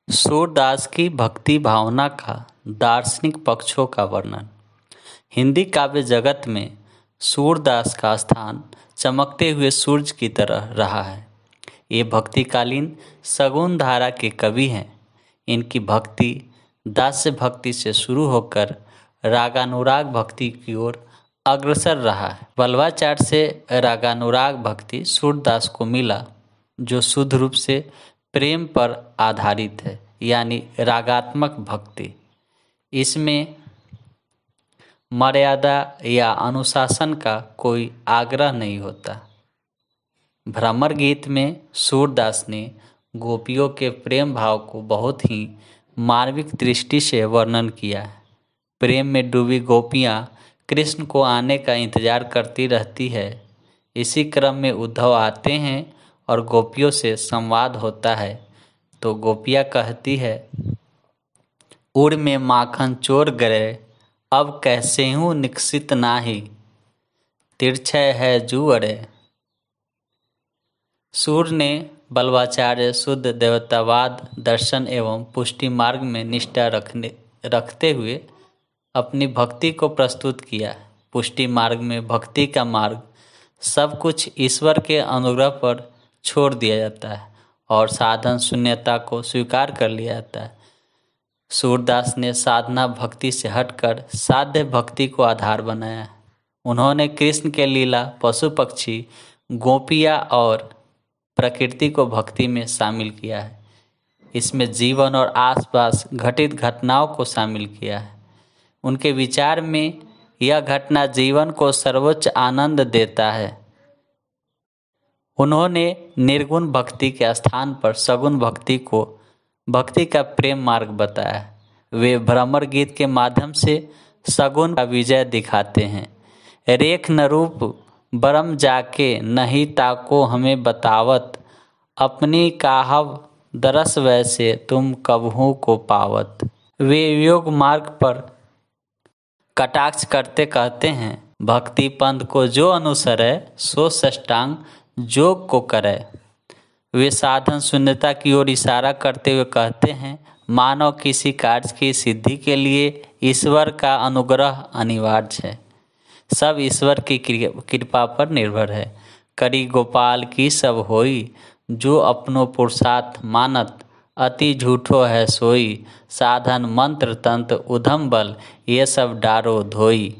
सूरदास की भक्ति भावना का दार्शनिक पक्षों का वर्णन। हिंदी काव्य जगत में सूरदास का स्थान चमकते हुए सूरज की तरह रहा है। ये भक्तिकालीन सगुण धारा के कवि हैं। इनकी भक्ति दास्य भक्ति से शुरू होकर रागानुराग भक्ति की ओर अग्रसर रहा है। वल्लभाचार्य से रागानुराग भक्ति सूरदास को मिला, जो शुद्ध रूप से प्रेम पर आधारित है, यानी रागात्मक भक्ति। इसमें मर्यादा या अनुशासन का कोई आग्रह नहीं होता। भ्रमर गीत में सूरदास ने गोपियों के प्रेम भाव को बहुत ही मार्मिक दृष्टि से वर्णन किया है। प्रेम में डूबी गोपियाँ कृष्ण को आने का इंतजार करती रहती है। इसी क्रम में उद्धव आते हैं और गोपियों से संवाद होता है, तो गोपियाँ कहती है, उड़ में माखन चोर गए, अब कैसे हूँ निकसित नाही, तिरछय है जुअरे। सूर ने वल्लभाचार्य शुद्ध देवतावाद दर्शन एवं पुष्टि मार्ग में निष्ठा रखते हुए अपनी भक्ति को प्रस्तुत किया। पुष्टि मार्ग में भक्ति का मार्ग सब कुछ ईश्वर के अनुग्रह पर छोड़ दिया जाता है और साधन शून्यता को स्वीकार कर लिया जाता है। सूरदास ने साधना भक्ति से हटकर साध्य भक्ति को आधार बनाया। उन्होंने कृष्ण के लीला, पशु पक्षी, गोपियाँ और प्रकृति को भक्ति में शामिल किया है। इसमें जीवन और आसपास घटित घटनाओं को शामिल किया है। उनके विचार में यह घटना जीवन को सर्वोच्च आनंद देता है। उन्होंने निर्गुण भक्ति के स्थान पर सगुण भक्ति को भक्ति का प्रेम मार्ग बताया। वे भ्रमर गीत के माध्यम से सगुण का विजय दिखाते हैं। रेख न रूप बरम जाके नहीं ताको हमें बतावत, अपनी काहव दरस वैसे तुम कबहू को पावत। वे योग मार्ग पर कटाक्ष करते कहते हैं, भक्ति पंथ को जो अनुसरे सो सष्टांग योग को करे। वे साधन शून्यता की ओर इशारा करते हुए कहते हैं, मानव किसी कार्य की सिद्धि के लिए ईश्वर का अनुग्रह अनिवार्य है। सब ईश्वर की कृपा पर निर्भर है। करी गोपाल की सब होई, जो अपनो पुरुषार्थ मानत, अति झूठो है सोई। साधन मंत्र तंत्र उधम बल, ये सब डारो धोई।